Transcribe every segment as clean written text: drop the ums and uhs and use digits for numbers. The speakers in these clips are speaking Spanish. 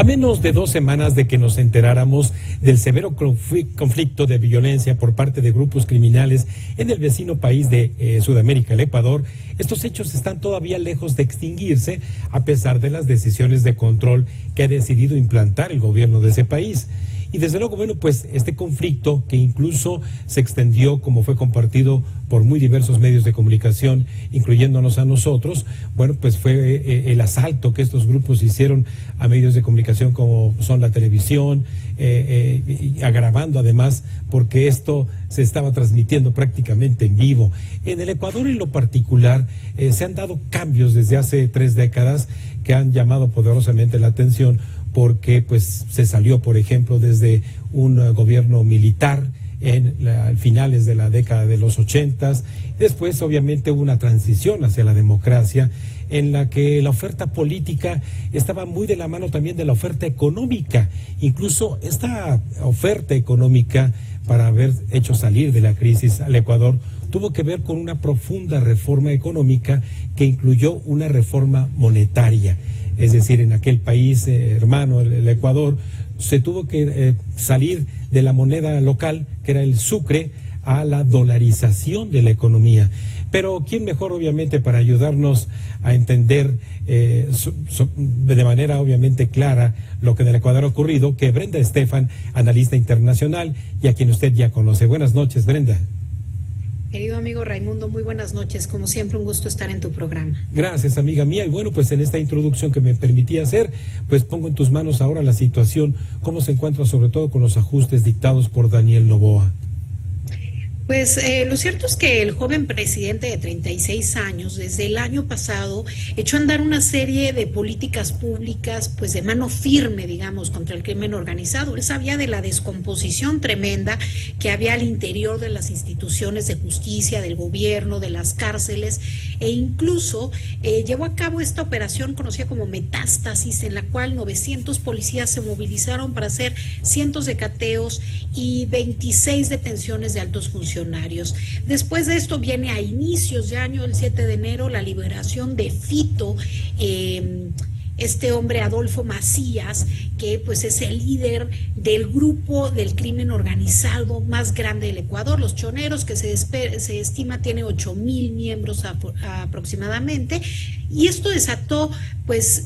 A menos de 2 semanas de que nos enteráramos del severo conflicto de violencia por parte de grupos criminales en el vecino país de Sudamérica, el Ecuador, estos hechos están todavía lejos de extinguirse a pesar de las decisiones de control que ha decidido implantar el gobierno de ese país. Y desde luego, bueno, pues este conflicto que incluso se extendió, como fue compartido por muy diversos medios de comunicación, incluyéndonos a nosotros, bueno, pues fue el asalto que estos grupos hicieron a medios de comunicación como son la televisión, agravando además porque esto se estaba transmitiendo prácticamente en vivo. En el Ecuador en lo particular se han dado cambios desde hace 3 décadas que han llamado poderosamente la atención, porque pues se salió, por ejemplo, desde un gobierno militar en finales de la década de los 80s. Después, obviamente, hubo una transición hacia la democracia en la que la oferta política estaba muy de la mano también de la oferta económica. Incluso esta oferta económica, para haber hecho salir de la crisis al Ecuador, tuvo que ver con una profunda reforma económica que incluyó una reforma monetaria. Es decir, en aquel país hermano, el Ecuador, se tuvo que salir de la moneda local, que era el sucre, a la dolarización de la economía. Pero ¿quién mejor, obviamente, para ayudarnos a entender de manera obviamente clara lo que en el Ecuador ha ocurrido, que Brenda Estefan, analista internacional, y a quien usted ya conoce? Buenas noches, Brenda. Querido amigo Raimundo, muy buenas noches. Como siempre, un gusto estar en tu programa. Gracias, amiga mía. Y bueno, pues en esta introducción que me permití hacer, pues pongo en tus manos ahora la situación, cómo se encuentra sobre todo con los ajustes dictados por Daniel Noboa. Pues lo cierto es que el joven presidente de 36 años, desde el año pasado, echó a andar una serie de políticas públicas, pues de mano firme, digamos, contra el crimen organizado. Él sabía de la descomposición tremenda que había al interior de las instituciones de justicia, del gobierno, de las cárceles, e incluso llevó a cabo esta operación conocida como Metástasis, en la cual 900 policías se movilizaron para hacer cientos de cateos y 26 detenciones de altos funcionarios. Después de esto viene a inicios de año, el 7 de enero, la liberación de Fito, este hombre Adolfo Macías, que pues es el líder del grupo del crimen organizado más grande del Ecuador, los Choneros, que se estima tiene 8,000 miembros aproximadamente, y esto desató pues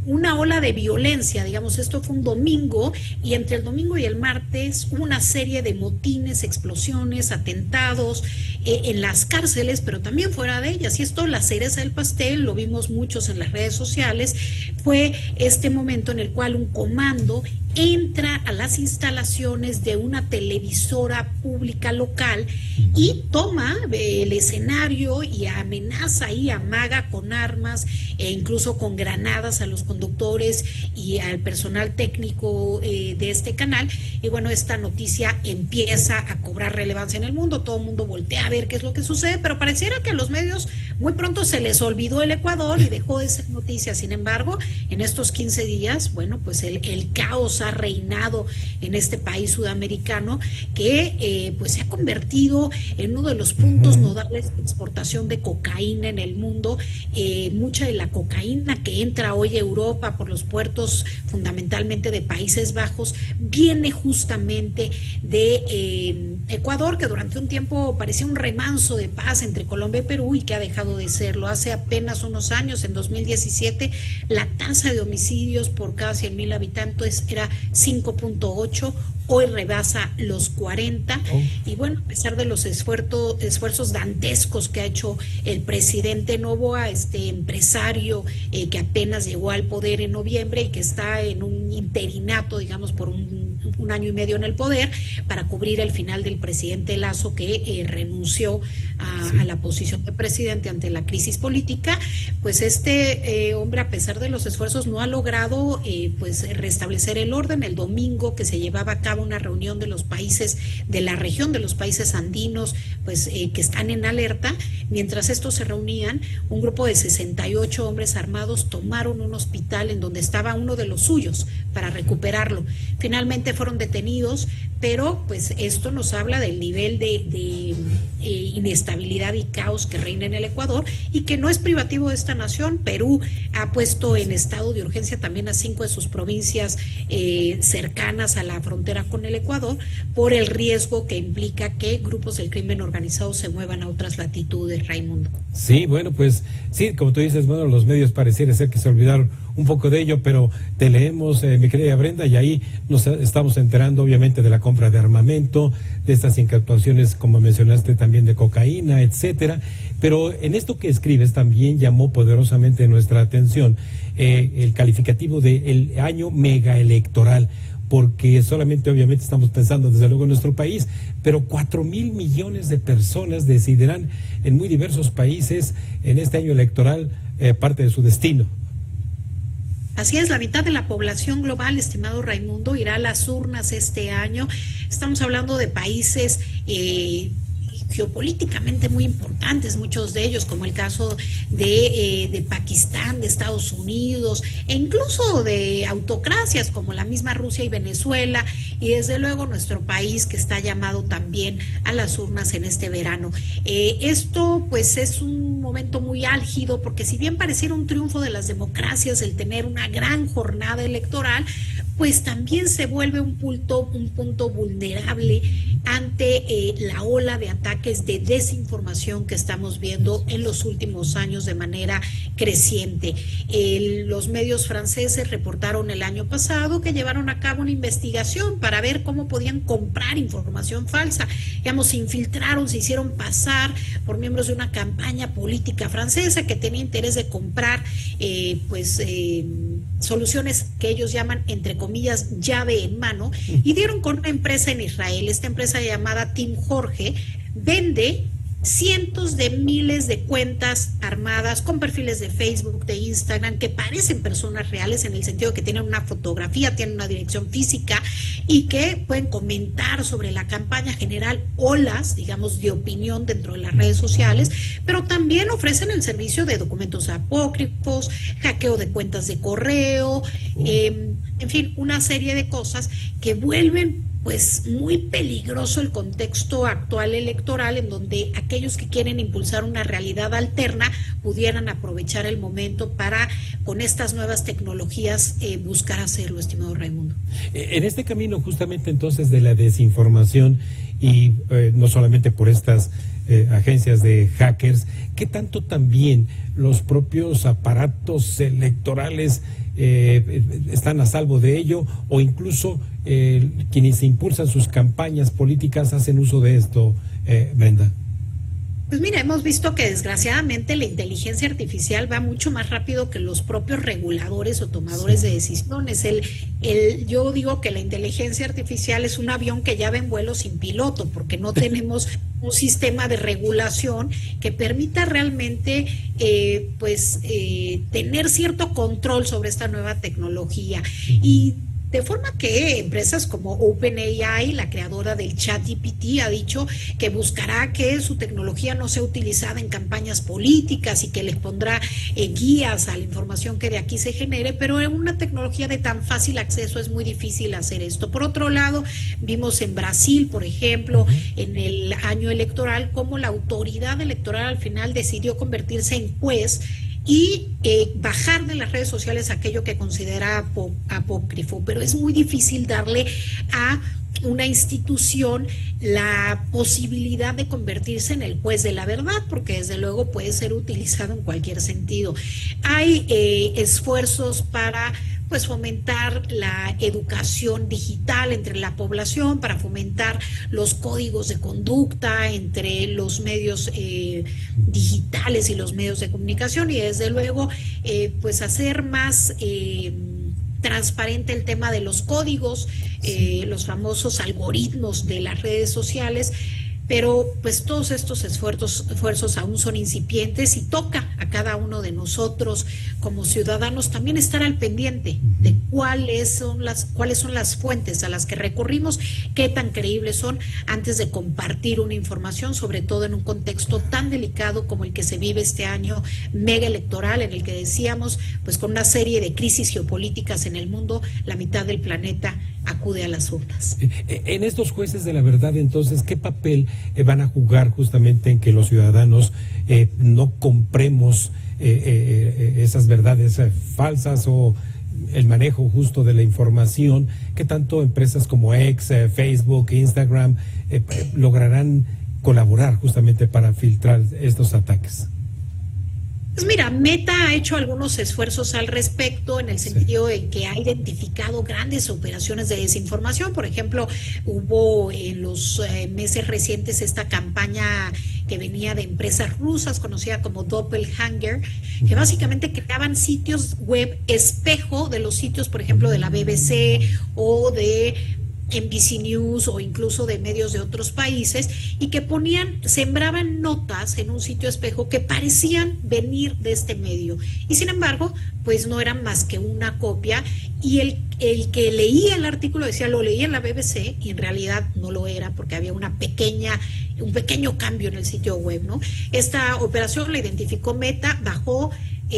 una ola de violencia, digamos. Esto fue un domingo, y entre el domingo y el martes hubo una serie de motines, explosiones, atentados en las cárceles, pero también fuera de ellas. Y esto, la cereza del pastel, lo vimos muchos en las redes sociales, fue este momento en el cual un comando entra a las instalaciones de una televisora pública local y toma el escenario y amenaza y amaga con armas e incluso con granadas a los conductores y al personal técnico de este canal. Y bueno, esta noticia empieza a cobrar relevancia en el mundo, todo el mundo voltea a ver qué es lo que sucede, pero pareciera que a los medios muy pronto se les olvidó el Ecuador y dejó de ser noticia. Sin embargo, en estos 15 días, bueno, pues el caos ha reinado en este país sudamericano, que pues se ha convertido en uno de los puntos nodales de exportación de cocaína en el mundo. Mucha de la cocaína que entra hoy a Europa por los puertos fundamentalmente de Países Bajos viene justamente de Ecuador, que durante un tiempo parecía un remanso de paz entre Colombia y Perú, y que ha dejado de serlo. Hace apenas unos años, en 2017, la tasa de homicidios por cada 100,000 habitantes era 5.8, hoy rebasa los 40. Y bueno, a pesar de los esfuerzos dantescos que ha hecho el presidente Noboa, este empresario que apenas llegó al poder en noviembre y que está en un interinato, digamos, por un año y medio en el poder, para cubrir el final del presidente Lasso, que renunció a la posición de presidente ante la crisis política. Pues este hombre, a pesar de los esfuerzos, no ha logrado pues restablecer el orden. El domingo, que se llevaba a cabo una reunión de los países de la región, de los países andinos, pues que están en alerta, mientras estos se reunían, un grupo de 68 hombres armados tomaron un hospital en donde estaba uno de los suyos para recuperarlo. Finalmente fueron detenidos, pero pues esto nos habla del nivel de inestabilidad y caos que reina en el Ecuador y que no es privativo de esta nación. Perú ha puesto en estado de urgencia también a 5 de sus provincias cercanas a la frontera con el Ecuador por el riesgo que implica que grupos del crimen organizado se muevan a otras latitudes, Raimundo. Sí, bueno, pues sí, como tú dices, bueno, los medios pareciera ser que se olvidaron un poco de ello, pero te leemos, mi querida Brenda, y ahí nos estamos enterando obviamente de la compra de armamento, de estas incautaciones, como mencionaste, también de cocaína, etcétera. Pero en esto que escribes también llamó poderosamente nuestra atención el calificativo del año megaelectoral, porque solamente obviamente estamos pensando desde luego en nuestro país, pero 4,000 millones de personas decidirán en muy diversos países en este año electoral parte de su destino. Así es, la mitad de la población global, estimado Raimundo, irá a las urnas este año. Estamos hablando de países geopolíticamente muy importantes, muchos de ellos, como el caso de Pakistán, de Estados Unidos, e incluso de autocracias como la misma Rusia y Venezuela, y desde luego nuestro país, que está llamado también a las urnas en este verano. Esto pues es un momento muy álgido, porque si bien pareciera un triunfo de las democracias el tener una gran jornada electoral, pues también se vuelve un punto vulnerable ante la ola de ataques de desinformación que estamos viendo en los últimos años de manera creciente. Los medios franceses reportaron el año pasado que llevaron a cabo una investigación para ver cómo podían comprar información falsa. Digamos, se infiltraron, se hicieron pasar por miembros de una campaña política francesa que tenía interés de comprar soluciones que ellos llaman, entre comillas, llave en mano, y dieron con una empresa en Israel. Esta empresa llamada Team Jorge vende cientos de miles de cuentas armadas con perfiles de Facebook, de Instagram, que parecen personas reales en el sentido de que tienen una fotografía, tienen una dirección física y que pueden comentar sobre la campaña, general olas, digamos, de opinión dentro de las redes sociales, pero también ofrecen el servicio de documentos apócrifos, hackeo de cuentas de correo, en fin, una serie de cosas que vuelven pues muy peligroso el contexto actual electoral, en donde aquellos que quieren impulsar una realidad alterna pudieran aprovechar el momento para, con estas nuevas tecnologías, buscar hacerlo, estimado Raimundo. En este camino justamente entonces de la desinformación y no solamente por estas agencias de hackers, ¿qué tanto también los propios aparatos electorales están a salvo de ello, o incluso quienes impulsan sus campañas políticas hacen uso de esto, Brenda? Pues mira, hemos visto que desgraciadamente la inteligencia artificial va mucho más rápido que los propios reguladores o tomadores de decisiones. Yo digo que la inteligencia artificial es un avión que ya va en vuelo sin piloto, porque no tenemos un sistema de regulación que permita realmente tener cierto control sobre esta nueva tecnología. Y de forma que empresas como OpenAI, la creadora del ChatGPT, ha dicho que buscará que su tecnología no sea utilizada en campañas políticas y que les pondrá guías a la información que de aquí se genere, pero en una tecnología de tan fácil acceso es muy difícil hacer esto. Por otro lado, vimos en Brasil, por ejemplo, en el año electoral, cómo la autoridad electoral al final decidió convertirse en juez y bajar de las redes sociales aquello que considera apócrifo, pero es muy difícil darle a una institución la posibilidad de convertirse en el juez de la verdad, porque desde luego puede ser utilizado en cualquier sentido. Hay esfuerzos para fomentar la educación digital entre la población, para fomentar los códigos de conducta entre los medios digitales y los medios de comunicación, y desde luego hacer más transparente el tema de los códigos, los famosos algoritmos de las redes sociales. Pero pues todos estos esfuerzos aún son incipientes, y toca a cada uno de nosotros como ciudadanos también estar al pendiente de cuáles son las fuentes a las que recurrimos, qué tan creíbles son, antes de compartir una información, sobre todo en un contexto tan delicado como el que se vive este año mega electoral, en el que decíamos, pues con una serie de crisis geopolíticas en el mundo, la mitad del planeta acude a las urnas. En estos jueces de la verdad, entonces, ¿qué papel van a jugar justamente en que los ciudadanos no compremos esas verdades falsas o el manejo justo de la información? ¿Qué tanto empresas como X, Facebook, Instagram lograrán colaborar justamente para filtrar estos ataques? Pues mira, Meta ha hecho algunos esfuerzos al respecto en el sentido en que ha identificado grandes operaciones de desinformación. Por ejemplo, hubo en los meses recientes esta campaña que venía de empresas rusas conocida como Doppelganger, que básicamente creaban sitios web espejo de los sitios, por ejemplo, de la BBC o de NBC News o incluso de medios de otros países, y que sembraban notas en un sitio espejo que parecían venir de este medio, y sin embargo pues no eran más que una copia, y el que leía el artículo decía lo leía en la BBC y en realidad no lo era, porque había un pequeño cambio en el sitio web, ¿no? Esta operación la identificó Meta, bajó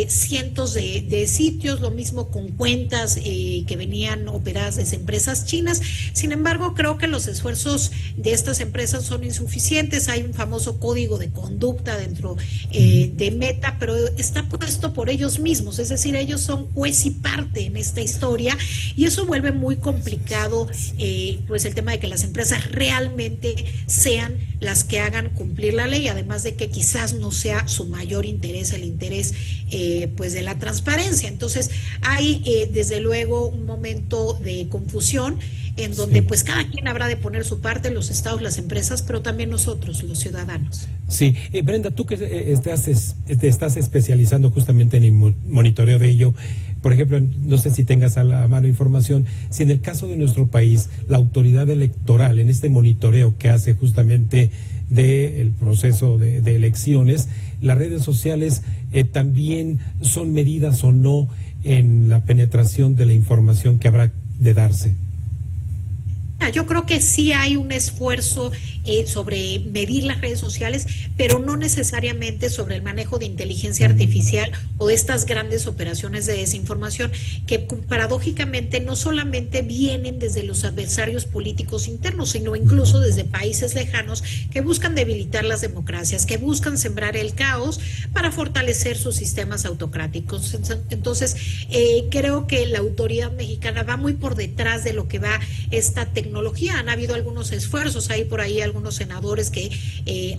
cientos de sitios, lo mismo con cuentas que venían operadas desde empresas chinas. Sin embargo, creo que los esfuerzos de estas empresas son insuficientes. Hay un famoso código de conducta dentro de Meta, pero está puesto por ellos mismos, es decir, ellos son juez y parte en esta historia, y eso vuelve muy complicado pues el tema de que las empresas realmente sean las que hagan cumplir la ley, además de que quizás no sea su mayor interés el interés pues de la transparencia. Entonces hay desde luego un momento de confusión en donde pues cada quien habrá de poner su parte, los estados, las empresas, pero también nosotros, los ciudadanos. Sí, Brenda, tú que te estás especializando justamente en el monitoreo de ello, por ejemplo, no sé si tengas a la mano información, si en el caso de nuestro país, la autoridad electoral, en este monitoreo que hace justamente del proceso de elecciones, las redes sociales también son medidas o no en la penetración de la información que habrá de darse. Yo creo que sí hay un esfuerzo sobre medir las redes sociales, pero no necesariamente sobre el manejo de inteligencia artificial o de estas grandes operaciones de desinformación que paradójicamente no solamente vienen desde los adversarios políticos internos, sino incluso desde países lejanos que buscan debilitar las democracias, que buscan sembrar el caos para fortalecer sus sistemas autocráticos. Entonces, creo que la autoridad mexicana va muy por detrás de lo que va esta tecnología. Han habido algunos esfuerzos, hay por ahí algunos senadores que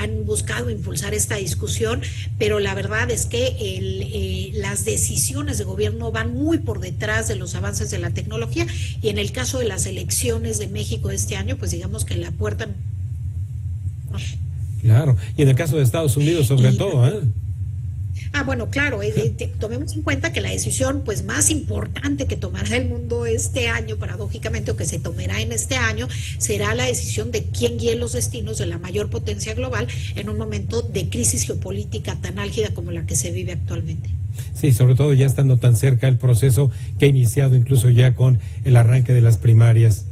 han buscado impulsar esta discusión, pero la verdad es que las decisiones de gobierno van muy por detrás de los avances de la tecnología, y en el caso de las elecciones de México de este año, pues digamos que la puerta... Claro, y en el caso de Estados Unidos sobre todo, ¿eh? Bueno, claro, tomemos en cuenta que la decisión pues más importante que tomará el mundo este año, paradójicamente, o que se tomará en este año, será la decisión de quién guíe los destinos de la mayor potencia global en un momento de crisis geopolítica tan álgida como la que se vive actualmente. Sí, sobre todo ya estando tan cerca el proceso que ha iniciado incluso ya con el arranque de las primarias.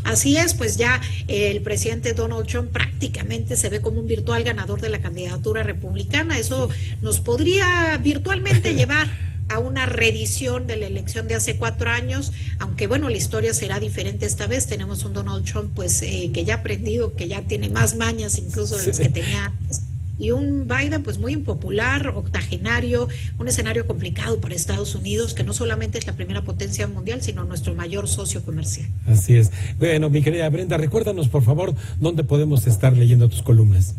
Así es, pues ya el presidente Donald Trump prácticamente se ve como un virtual ganador de la candidatura republicana. Eso nos podría virtualmente llevar a una reedición de la elección de hace 4 años, aunque bueno, la historia será diferente esta vez. Tenemos un Donald Trump pues que ya ha aprendido, que ya tiene más mañas incluso de las que tenía antes, y un Biden pues muy impopular, octogenario, un escenario complicado para Estados Unidos, que no solamente es la primera potencia mundial, sino nuestro mayor socio comercial. Así es. Bueno, mi querida Brenda, recuérdanos por favor dónde podemos estar leyendo tus columnas.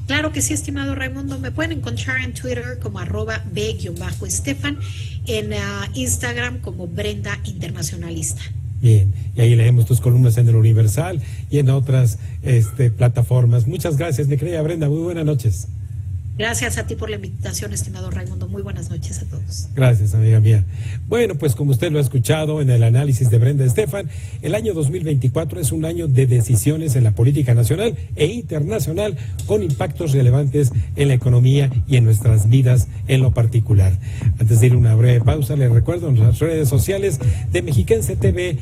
Claro que sí, estimado Raimundo, me pueden encontrar en Twitter como @b_estefan, en Instagram como Brenda Internacionalista. Bien, y ahí leemos tus columnas en el Universal y en otras plataformas. Muchas gracias, mi querida Brenda, muy buenas noches. Gracias a ti por la invitación, estimado Raimundo. Muy buenas noches a todos. Gracias, amiga mía. Bueno, pues como usted lo ha escuchado en el análisis de Brenda Estefan, el año 2024 es un año de decisiones en la política nacional e internacional con impactos relevantes en la economía y en nuestras vidas en lo particular. Antes de ir a una breve pausa, les recuerdo en las redes sociales de Mexiquense TV,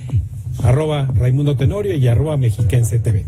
@Raimundo Tenorio y @Mexiquense TV.